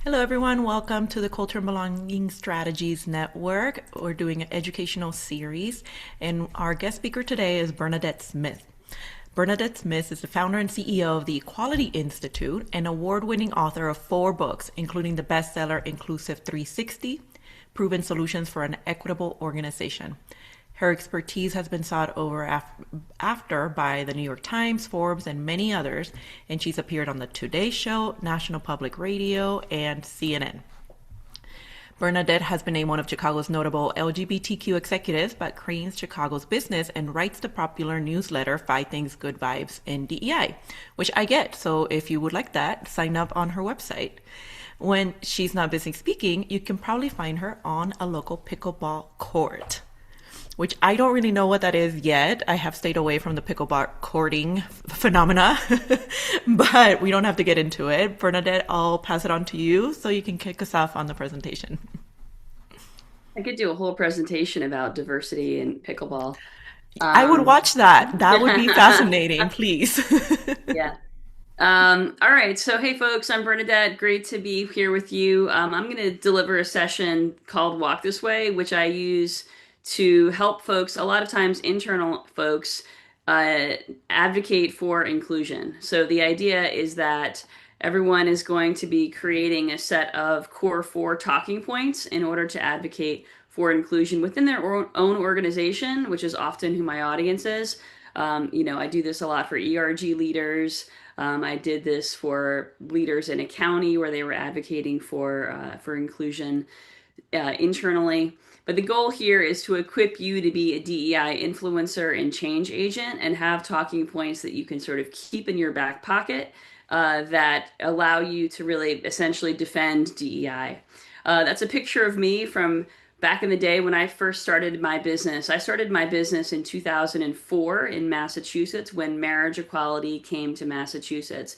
Hello, everyone. Welcome to the Culture and Belonging Strategies Network. We're doing an educational series, and our guest speaker today is Bernadette Smith. Bernadette Smith is the founder and CEO of the Equality Institute and award-winning author of 4 books, including the bestseller Inclusive 360, Proven Solutions for an Equitable Organization. Her expertise has been sought over after by the New York Times, Forbes, and many others, and she's appeared on The Today Show, National Public Radio, and CNN. Bernadette has been named one of Chicago's notable LGBTQ executives by Crain's Chicago's Business and writes the popular newsletter 5 Things Good Vibes in DEI, which I get. So if you would like that, sign up on her website. When she's not busy speaking, you can probably find her on a local pickleball court, which I don't really know what that is yet. I have stayed away from the pickleball courting phenomena, but we don't have to get into it. Bernadette, I'll pass it on to you so you can kick us off on the presentation. I could do a whole presentation about diversity in pickleball. I would Um, watch that. That would be fascinating, please. yeah. All right. So, hey, folks, I'm Bernadette. Great to be here with you. I'm going to deliver a session called Walk This Way, which I use to help folks, a lot of times internal folks, uh, advocate for inclusion. So, the idea is that everyone is going to be creating a set of core 4 talking points in order to advocate for inclusion within their own organization, which is often who my audience is. I do this a lot for ERG leaders. I did this for leaders in a county where they were advocating for inclusion internally. But the goal here is to equip you to be a DEI influencer and change agent and have talking points that you can sort of keep in your back pocket that allow you to really essentially defend DEI. That's a picture of me from back in the day when I first started my business. I started my business in 2004 in Massachusetts when marriage equality came to Massachusetts.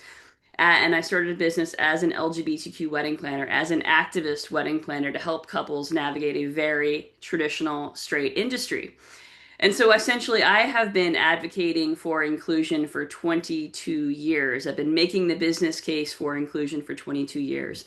And I started a business as an LGBTQ wedding planner, as an activist wedding planner to help couples navigate a very traditional straight industry. And so essentially, I have been advocating for inclusion for 22 years. I've been making the business case for inclusion for 22 years.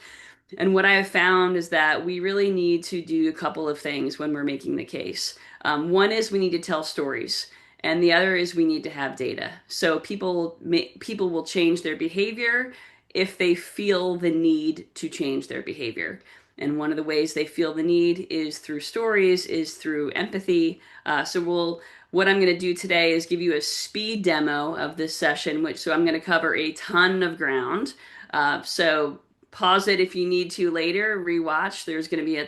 And what I have found is that we really need to do a couple of things when we're making the case. One is we need to tell stories, and the other is we need to have data. So people will change their behavior if they feel the need to change their behavior. And one of the ways they feel the need is through stories, is through empathy. What I'm going to do today is give you a speed demo of this session, so I'm going to cover a ton of ground. So pause it if you need to later, rewatch. There's going to be a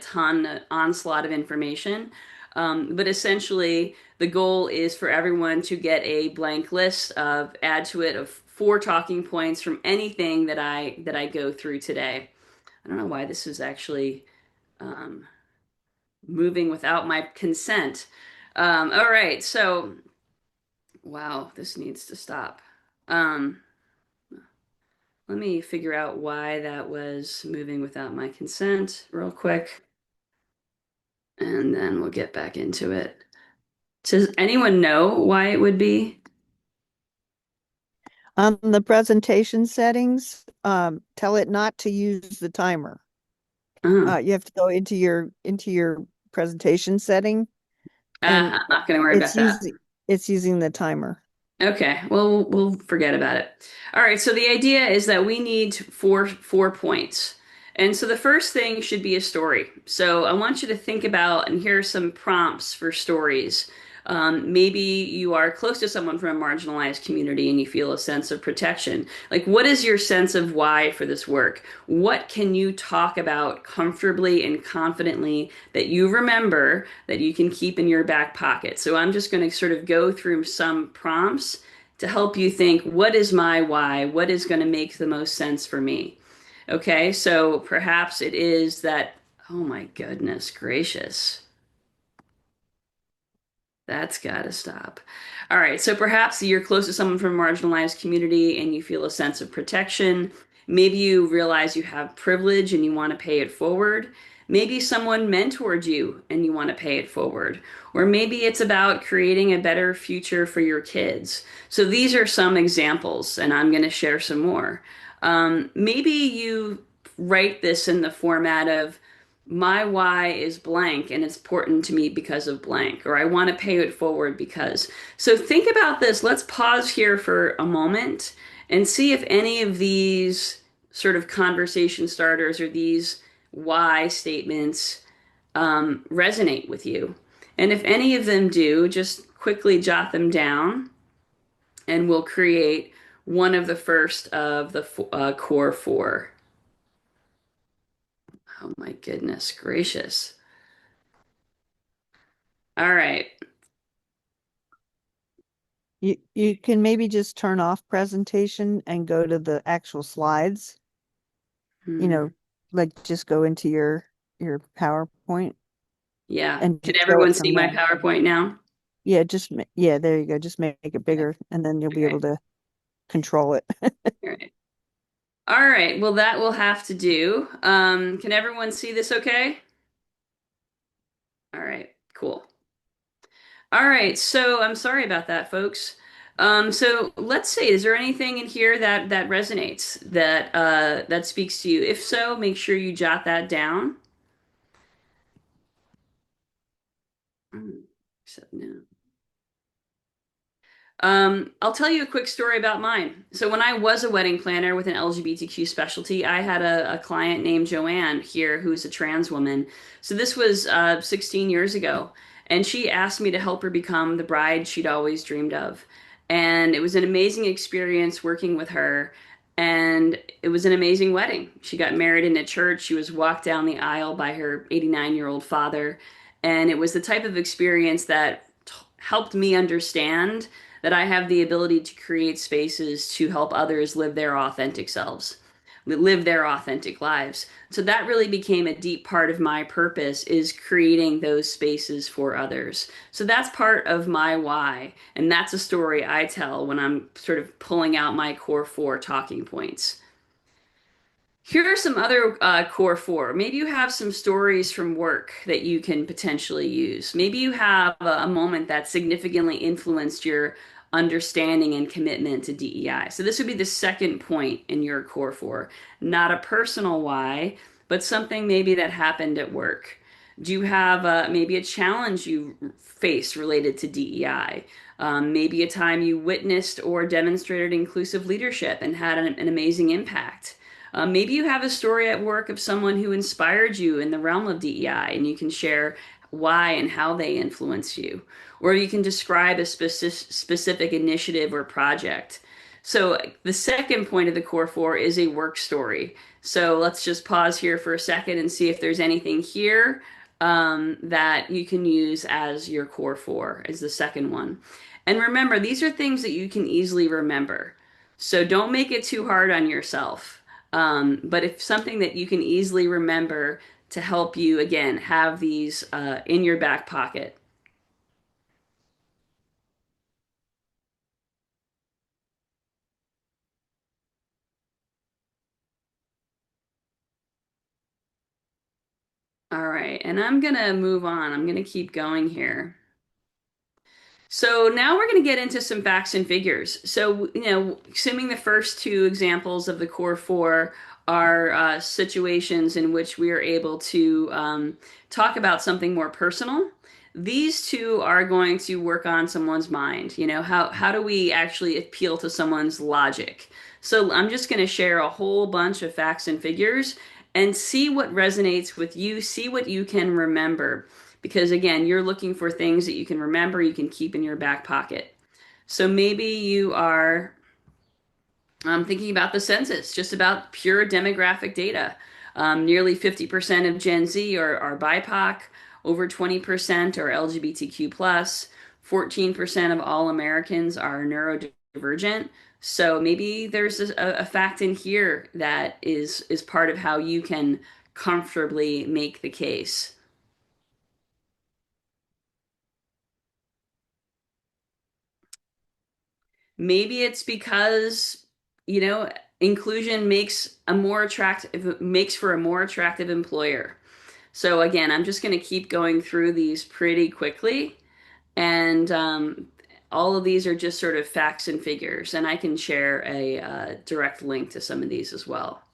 onslaught of information. But essentially, the goal is for everyone to get a blank list add to it of 4 talking points from anything that I go through today. I don't know why this is actually um, moving without my consent. All right, so wow, this needs to stop. Um, Let me figure out why that was moving without my consent real quick, and then we'll get back into it. Does anyone know why it would be? On the presentation settings, tell it not to use the timer. Oh, You have to go into your presentation setting, and I'm not going to worry about it's that. using the timer. Okay, well, we'll forget about it. All right, so the idea is that we need four points. And so the first thing should be a story. So I want you to think about, and here are some prompts for stories. Maybe you are close to someone from a marginalized community and you feel a sense of protection. Like, what is your sense of why for this work? What can you talk about comfortably and confidently that you remember that you can keep in your back pocket? So I'm just going to sort of go through some prompts to help you think, what is my why? What is going to make the most sense for me? Okay, so perhaps it is that, oh my goodness gracious. That's got to stop. All right, so perhaps you're close to someone from a marginalized community and you feel a sense of protection. Maybe you realize you have privilege and you want to pay it forward. Maybe someone mentored you and you want to pay it forward. Or maybe it's about creating a better future for your kids. So these are some examples, and I'm going to share some more. Maybe you write this in the format of my why is blank and it's important to me because of blank, or I want to pay it forward because. So think about this. Let's pause here for a moment and see if any of these sort of conversation starters or these why statements resonate with you. And if any of them do, just quickly jot them down and we'll create one of the first of the core four. Oh my goodness gracious. All right. You can maybe just turn off presentation and go to the actual slides, you Hmm. know, like just go into your PowerPoint Yeah. and Can just show everyone it see from my there. PowerPoint now? Yeah, yeah, there you go. Just make it bigger and then you'll be Okay. able to control it. All right. All right. Well, that will have to do. Can everyone see this okay? All right. Cool. All right. So I'm sorry about that, folks. So let's see. Is there anything in here that resonates that speaks to you? If so, make sure you jot that down. Except no. I'll tell you a quick story about mine. So when I was a wedding planner with an LGBTQ specialty, I had a client named Joanne here who's a trans woman. So this was 16 years ago, and she asked me to help her become the bride she'd always dreamed of. And it was an amazing experience working with her, and it was an amazing wedding. She got married in a church. She was walked down the aisle by her 89-year-old father, and it was the type of experience that helped me understand that I have the ability to create spaces to help others live their authentic selves, live their authentic lives. So that really became a deep part of my purpose is creating those spaces for others. So that's part of my why. And that's a story I tell when I'm sort of pulling out my core four talking points. Here are some other core four. Maybe you have some stories from work that you can potentially use. Maybe you have a moment that significantly influenced your understanding and commitment to DEI. So this would be the second point in your core four. Not a personal why, but something maybe that happened at work. Do you have maybe a challenge you faced related to DEI? Maybe a time you witnessed or demonstrated inclusive leadership and had an amazing impact. Maybe you have a story at work of someone who inspired you in the realm of DEI, and you can share why and how they influence you. Or you can describe a specific initiative or project. So the second point of the core four is a work story. So let's just pause here for a second and see if there's anything here that you can use as your core four, as the second one. And remember, these are things that you can easily remember. So don't make it too hard on yourself. But if something that you can easily remember to help you, again, have these in your back pocket. All right, and I'm gonna move on. I'm gonna keep going here. So now we're going to get into some facts and figures. So, assuming the first two examples of the core four are situations in which we are able to talk about something more personal, these two are going to work on someone's mind. How do we actually appeal to someone's logic? So I'm just going to share a whole bunch of facts and figures and see what resonates with you, see what you can remember because again, you're looking for things that you can remember, you can keep in your back pocket. So maybe you are thinking about the census, just about pure demographic data. Nearly 50% of Gen Z are BIPOC, over 20% are LGBTQ plus, 14% of all Americans are neurodivergent. So maybe there's a fact in here that is part of how you can comfortably make the case. Maybe it's because, you know, inclusion makes for a more attractive employer. So again, I'm just going to keep going through these pretty quickly, and all of these are just sort of facts and figures, and I can share a direct link to some of these as well.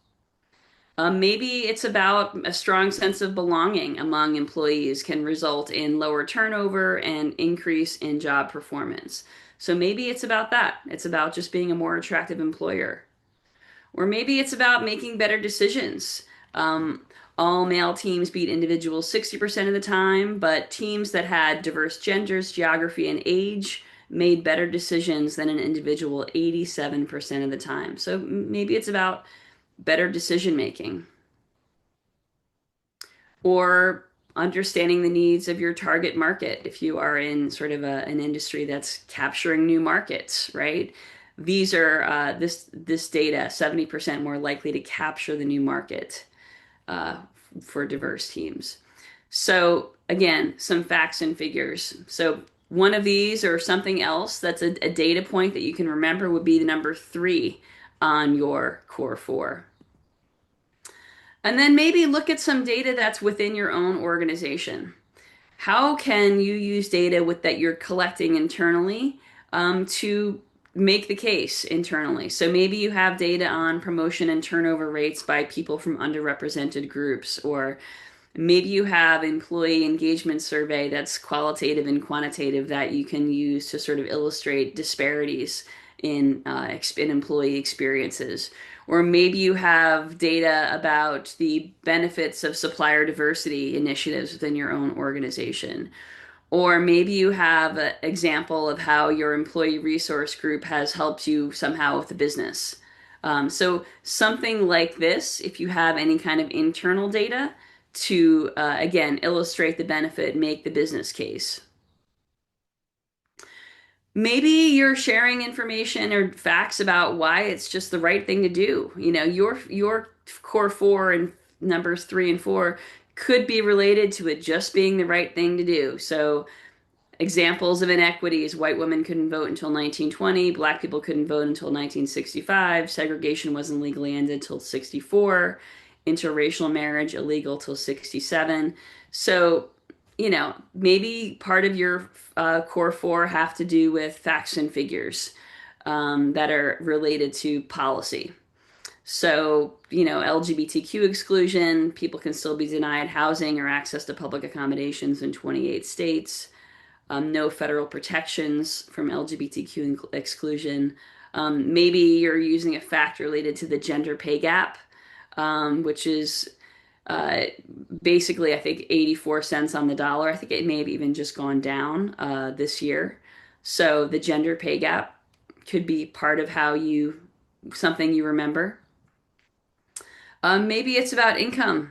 Maybe it's about a strong sense of belonging among employees can result in lower turnover and increase in job performance. So maybe it's about that. It's about just being a more attractive employer. Or maybe it's about making better decisions. Um, all male teams beat individuals 60% of the time, but teams that had diverse genders, geography, and age made better decisions than an individual 87% of the time. So maybe it's about better decision making or understanding the needs of your target market if you are in sort of an industry that's capturing new markets, right? These are this data 70% more likely to capture the new market uh, for diverse teams. So again, some facts and figures. So one of these or something else that's a data point that you can remember would be the number 3 on your core 4. And then maybe look at some data that's within your own organization. How can you use data with that you're collecting internally to make the case internally? So maybe you have data on promotion and turnover rates by people from underrepresented groups, or maybe you have employee engagement survey that's qualitative and quantitative that you can use to sort of illustrate disparities in employee experiences. Or maybe you have data about the benefits of supplier diversity initiatives within your own organization. Or maybe you have an example of how your employee resource group has helped you somehow with the business. So something like this, if you have any kind of internal data to, again, illustrate the benefit, make the business case. Maybe you're sharing information or facts about why it's just the right thing to do. You know, your core 4 and numbers 3 and 4 could be related to it just being the right thing to do. So examples of inequities: white women couldn't vote until 1920, black people couldn't vote until 1965, segregation wasn't legally ended until 64, interracial marriage illegal till 67. So, you know, maybe part of your core 4 have to do with facts and figures that are related to policy. So, you know, LGBTQ exclusion, people can still be denied housing or access to public accommodations in 28 states. No federal protections from LGBTQ exclusion. Maybe you're using a fact related to the gender pay gap, which is uh, basically, I think, 84 cents on the dollar. I think it may have even just gone down this year. So the gender pay gap could be part of something you remember. Maybe it's about income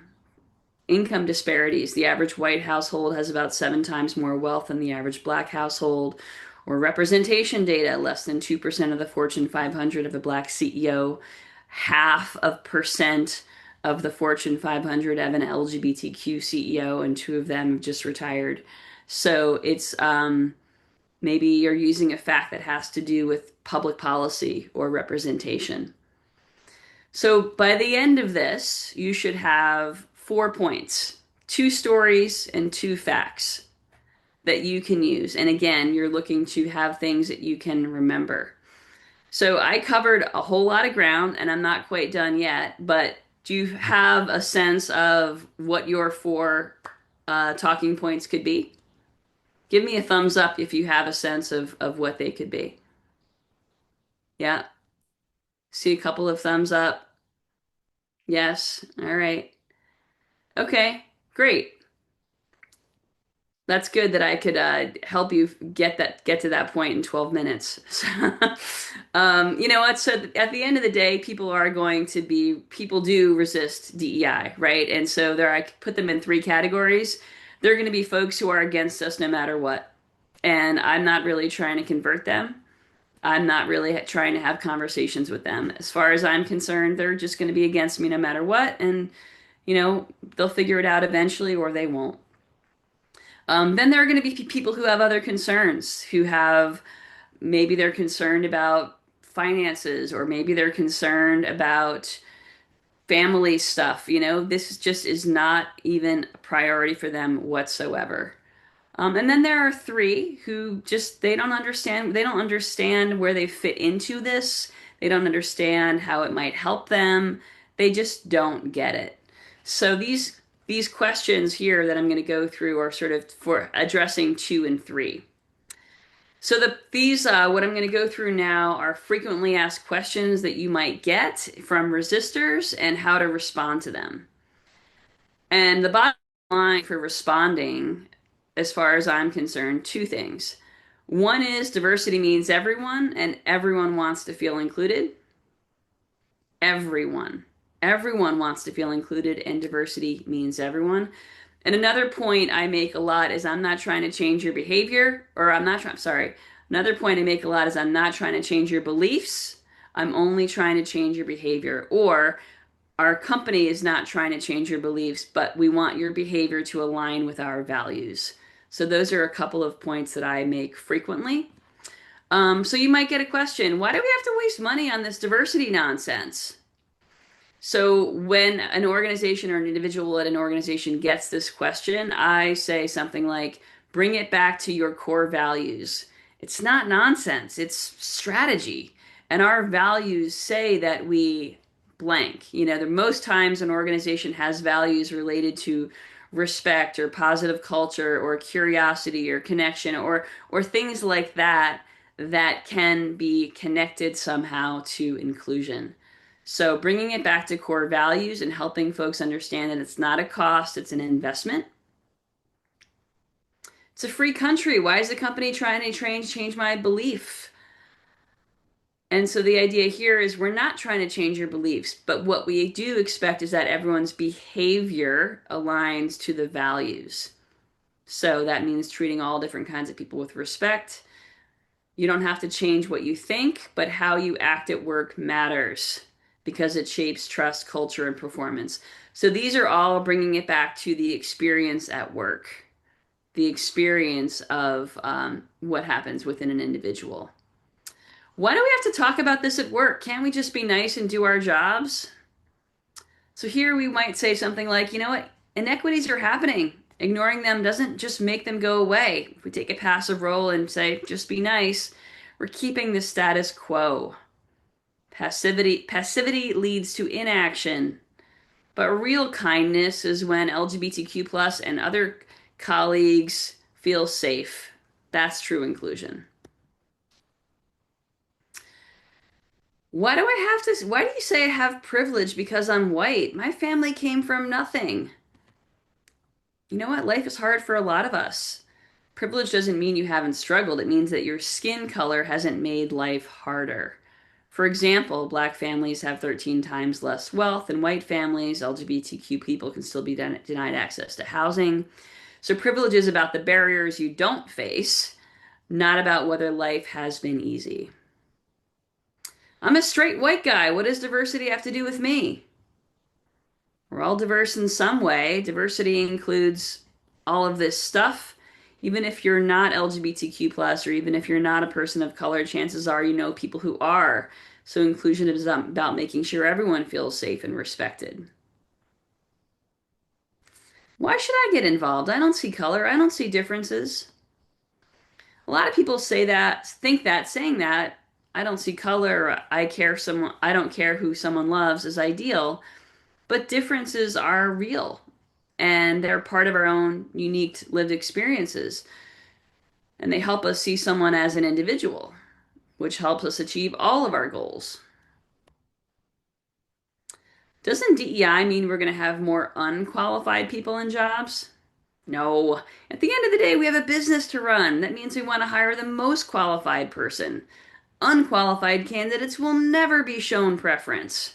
disparities. The average white household has about 7 times more wealth than the average black household. Or representation data: less than 2% of the Fortune 500 of a black CEO, half of percent of the Fortune 500 have an LGBTQ CEO, and 2 of them have just retired. So it's maybe you're using a fact that has to do with public policy or representation. So by the end of this, you should have 4 points, 2 stories and 2 facts that you can use. And again, you're looking to have things that you can remember. So I covered a whole lot of ground and I'm not quite done yet, but do you have a sense of what your 4 talking points could be? Give me a thumbs up if you have a sense of what they could be. Yeah, see a couple of thumbs up. Yes, all right. Okay, great. That's good that I could help you get to that point in 12 minutes. You know what? So at the end of the day, people do resist DEI, right? And so I put them in 3 categories. They're going to be folks who are against us no matter what. And I'm not really trying to convert them. I'm not really trying to have conversations with them. As far as I'm concerned, they're just going to be against me no matter what. And, you know, they'll figure it out eventually or they won't. Then there are going to be people who have other concerns, who have maybe they're concerned about finances, or maybe they're concerned about family stuff. You know, this just is not even a priority for them whatsoever. And then there are 3 who just they don't understand. They don't understand where they fit into this. They don't understand how it might help them. They just don't get it. So these questions here that I'm going to go through are sort of for addressing 2 and 3. So these what I'm going to go through now are frequently asked questions that you might get from resistors and how to respond to them. And the bottom line for responding, as far as I'm concerned, 2 things. One is diversity means everyone, and everyone wants to feel included. Everyone. Everyone wants to feel included, and diversity means everyone. And another point I make a lot is I'm not trying to change your behavior, or I'm not trying, sorry. Another point I make a lot is I'm not trying to change your beliefs. I'm only trying to change your behavior. Or our company is not trying to change your beliefs, but we want your behavior to align with our values. So those are a couple of points that I make frequently. So you might get a question, why do we have to waste money on this diversity nonsense? So when an organization or an individual at an organization gets this question, I say something like, bring it back to your core values. It's not nonsense, it's strategy. And our values say that we blank. You know, the most times an organization has values related to respect or positive culture or curiosity or connection or things like that that can be connected somehow to inclusion. So bringing it back to core values and helping folks understand that it's not a cost, it's an investment. It's a free country. Why is the company trying to change my belief? And so the idea here is we're not trying to change your beliefs, but what we do expect is that everyone's behavior aligns to the values. So that means treating all different kinds of people with respect. You don't have to change what you think, but how you act at work matters because it shapes trust, culture, and performance. So these are all bringing it back to the experience at work, the experience of what happens within an individual. Why do we have to talk about this at work? Can't we just be nice and do our jobs? So here we might say something like, you know what? Inequities are happening. Ignoring them doesn't just make them go away. If we take a passive role and say, just be nice, we're keeping the status quo. Passivity leads to inaction. But real kindness is when LGBTQ plus and other colleagues feel safe. That's true inclusion. Why do you say I have privilege because I'm white? My family came from nothing. You know what? Life is hard for a lot of us. Privilege doesn't mean you haven't struggled. It means that your skin color hasn't made life harder. For example, black families have 13 times less wealth than white families. LGBTQ people can still be denied access to housing. So privilege is about the barriers you don't face, not about whether life has been easy. I'm a straight white guy. What does diversity have to do with me? We're all diverse in some way. Diversity includes all of this stuff. Even if you're not LGBTQ plus, or even if you're not a person of color, chances are you know people who are. So inclusion is about making sure everyone feels safe and respected. Why should I get involved? I don't see color. I don't see differences. A lot of people saying that, I don't see color, I don't care who someone loves is ideal, but differences are real and they're part of our own unique lived experiences. And they help us see someone as an individual, which helps us achieve all of our goals. Doesn't DEI mean we're going to have more unqualified people in jobs? No. At the end of the day, we have a business to run. That means we want to hire the most qualified person. Unqualified candidates will never be shown preference.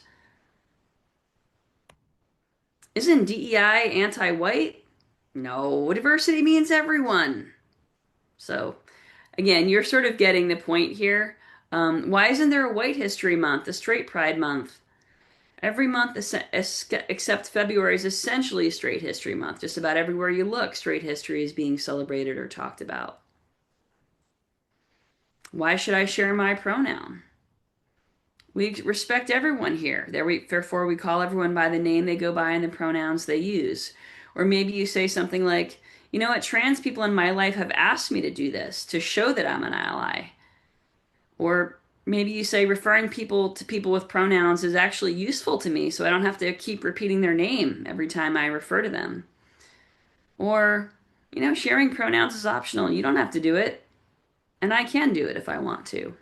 Isn't DEI anti-white? No, diversity means everyone. So, again, you're sort of getting the point here. Why isn't there a White History Month, a Straight Pride Month? Every month except February is essentially Straight History Month. Just about everywhere you look, straight history is being celebrated or talked about. Why should I share my pronoun? We respect everyone here. Therefore, we call everyone by the name they go by and the pronouns they use. Or maybe you say something like, you know what, trans people in my life have asked me to do this to show that I'm an ally. Or maybe you say referring people to people with pronouns is actually useful to me, so I don't have to keep repeating their name every time I refer to them. Or, sharing pronouns is optional. You don't have to do it, and I can do it if I want to.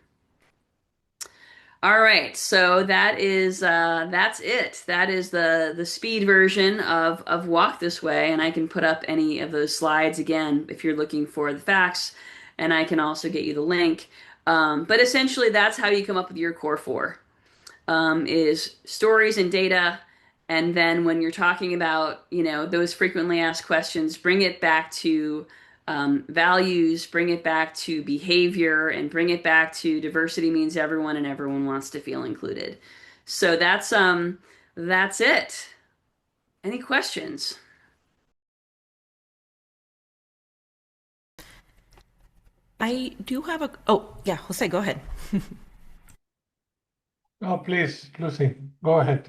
All right, so that's it. That is the speed version of Walk This Way, and I can put up any of those slides again if you're looking for the facts, and I can also get you the link. But essentially, that's how you come up with your core four. Is stories and data. And then when you're talking about, those frequently asked questions, bring it back to values, bring it back to behavior, and bring it back to diversity means everyone and everyone wants to feel included. So that's it. Any questions? I do have a, oh, yeah, Jose, go ahead. Oh, please, Lucy, go ahead.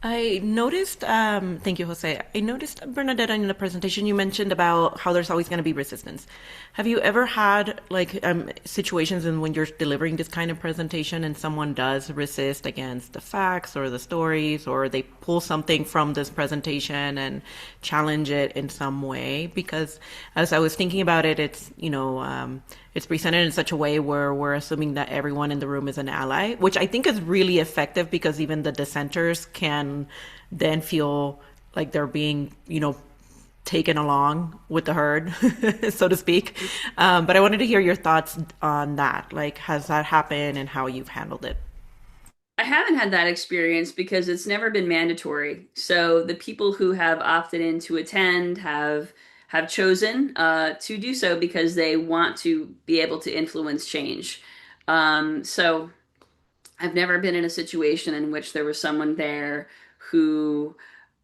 I noticed, thank you, Jose. I noticed, Bernadette, in the presentation, you mentioned about how there's always going to be resistance. Have you ever had like situations in when you're delivering this kind of presentation and someone does resist against the facts or the stories, or they pull something from this presentation and challenge it in some way? Because as I was thinking about it, it's presented in such a way where we're assuming that everyone in the room is an ally, which I think is really effective because even the dissenters can then feel like they're being, taken along with the herd, so to speak. But I wanted to hear your thoughts on that. Like, has that happened and how you've handled it? I haven't had that experience because it's never been mandatory. So the people who have opted in to attend have chosen to do so because they want to be able to influence change. So I've never been in a situation in which there was someone there who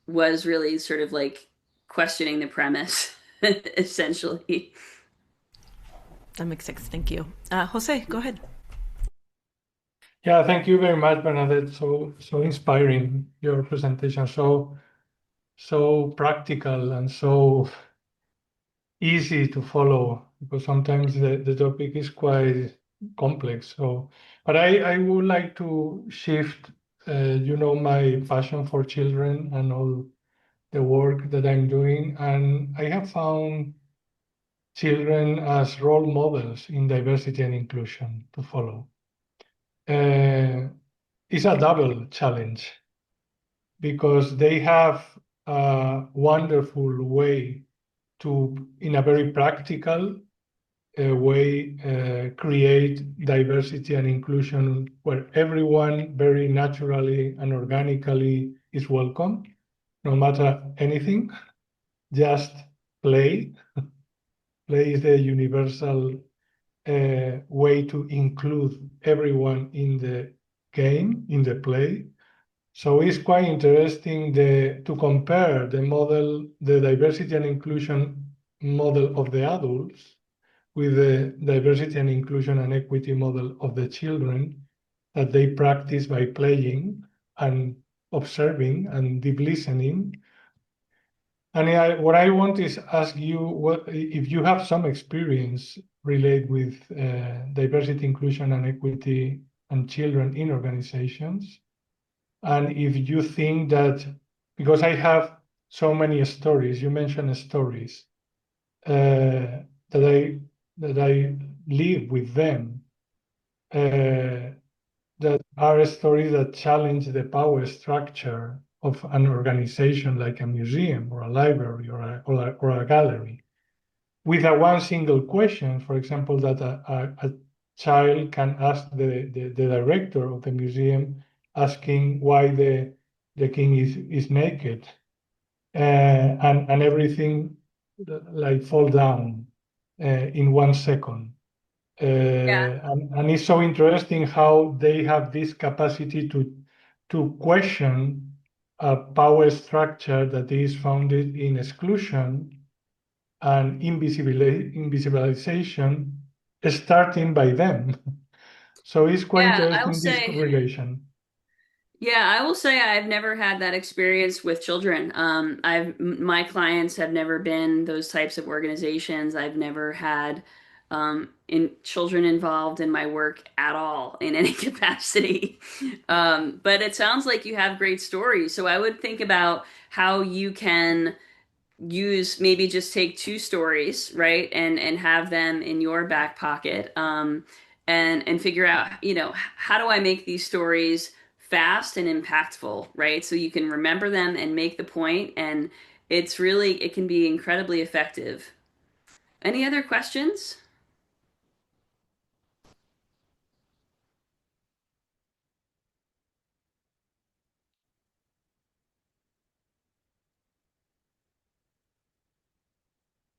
was really sort of like questioning the premise, essentially. That makes sense. Thank you. Jose, go ahead. Yeah, thank you very much, Bernadette. So inspiring, your presentation. So practical and so easy to follow, because sometimes the topic is quite complex. But I would like to shift, my passion for children and all the work that I'm doing, and I have found children as role models in diversity and inclusion to follow. It's a double challenge because they have a wonderful way to, in a very practical way, create diversity and inclusion where everyone very naturally and organically is welcome, no matter anything, just play. Play is the universal way to include everyone in the game, in the play. So it's quite interesting to compare the diversity and inclusion model of the adults with the diversity and inclusion and equity model of the children that they practice by playing and observing and deep listening. And what I want is ask you if you have some experience related with diversity, inclusion, and equity and children in organizations, and if you think that, because I have so many stories, you mentioned stories that I live with them, that are stories that challenge the power structure of an organization like a museum or a library or a gallery. With a one single question, for example, that a child can ask the director of the museum, asking why the king is naked, and everything like fall down in 1 second. And it's so interesting how they have this capacity to question a power structure that is founded in exclusion and invisibilization, starting by them. So it's quite Yeah, I will interesting, this say. correlation. Yeah, I will say I've never had that experience with children. My clients have never been those types of organizations. I've never had in children involved in my work at all in any capacity. But it sounds like you have great stories. So I would think about how you can use maybe just take two stories, right, and have them in your back pocket, and figure out, how do I make these stories fast and impactful, right? So you can remember them and make the point, and it can be incredibly effective. Any other questions?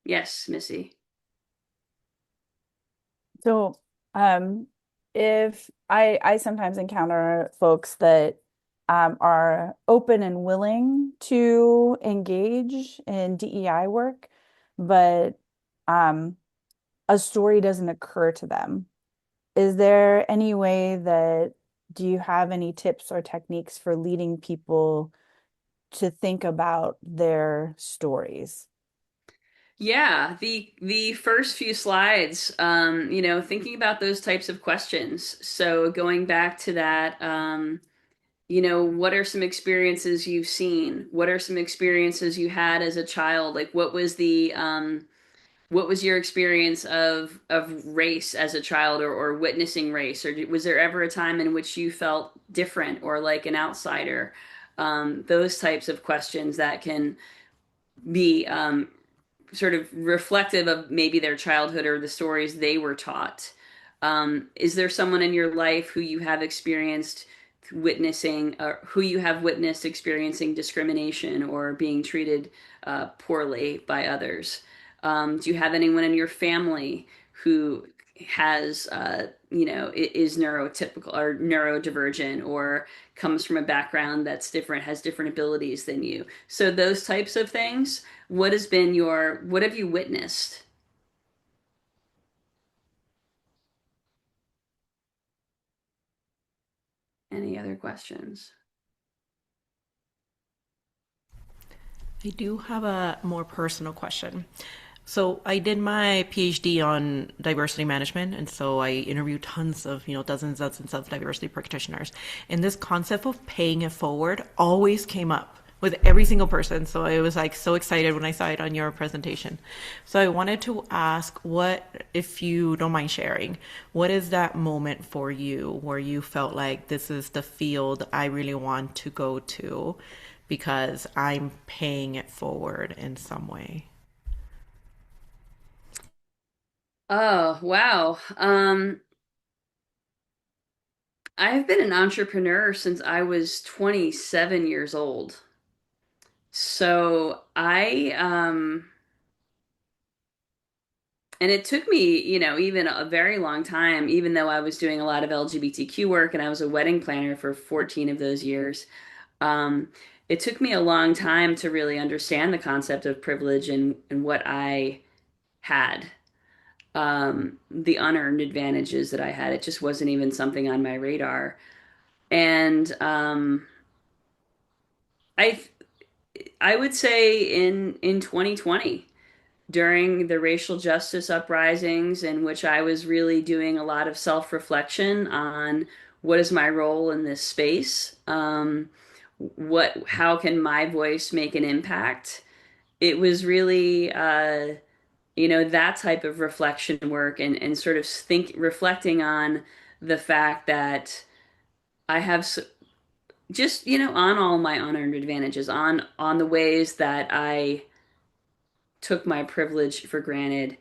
Yes, Missy. So, um, if I sometimes encounter folks that are open and willing to engage in DEI work, but um, a story doesn't occur to them. Is there any way that do you have any tips or techniques for leading people to think about their stories? Yeah, the first few slides, thinking about those types of questions. So going back to that, what are some experiences you've seen? What are some experiences you had as a child? Like what was your experience of race as a child, or witnessing race? Or was there ever a time in which you felt different or like an outsider? Those types of questions that can be sort of reflective of maybe their childhood or the stories they were taught. Is there someone in your life who you have experienced witnessing, or who you have witnessed experiencing discrimination or being treated poorly by others? Do you have anyone in your family who has, is neurotypical or neurodivergent, or comes from a background that's different, has different abilities than you? So those types of things. What have you witnessed? Any other questions? I do have a more personal question. So I did my PhD on diversity management, and so I interviewed tons of, dozens of diversity practitioners. And this concept of paying it forward always came up with every single person. So I was like so excited when I saw it on your presentation. So I wanted to ask, what, if you don't mind sharing, what is that moment for you where you felt like this is the field I really want to go to because I'm paying it forward in some way? Oh, wow. I've been an entrepreneur since I was 27 years old. So and it took me, even a very long time, even though I was doing a lot of LGBTQ work and I was a wedding planner for 14 of those years. Um, it took me a long time to really understand the concept of privilege and what I had, the unearned advantages that I had. It just wasn't even something on my radar. And I I would say in 2020, during the racial justice uprisings, in which I was really doing a lot of self-reflection on what is my role in this space, how can my voice make an impact? It was really, that type of reflection work, and sort of reflecting on the fact that I have just, on all my unearned advantages, on the ways that I took my privilege for granted.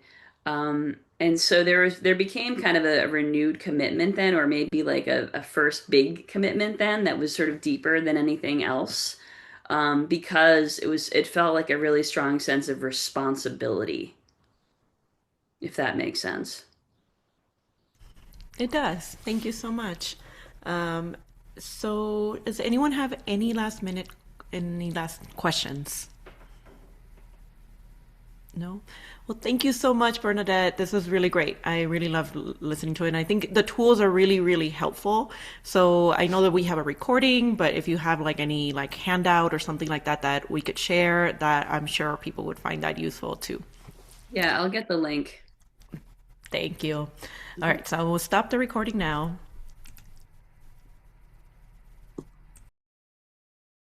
And so there became kind of a renewed commitment then, or maybe like a first big commitment then, that was sort of deeper than anything else, because it felt like a really strong sense of responsibility, if that makes sense. It does. Thank you so much. Um, so, does anyone have any last questions? No? Well, thank you so much, Bernadette. This was really great. I really loved listening to it. And I think the tools are really, really helpful. So I know that we have a recording, but if you have like any like handout or something like that that we could share, that I'm sure people would find that useful too. Yeah, I'll get the link. Thank you. All right, so I will stop the recording now.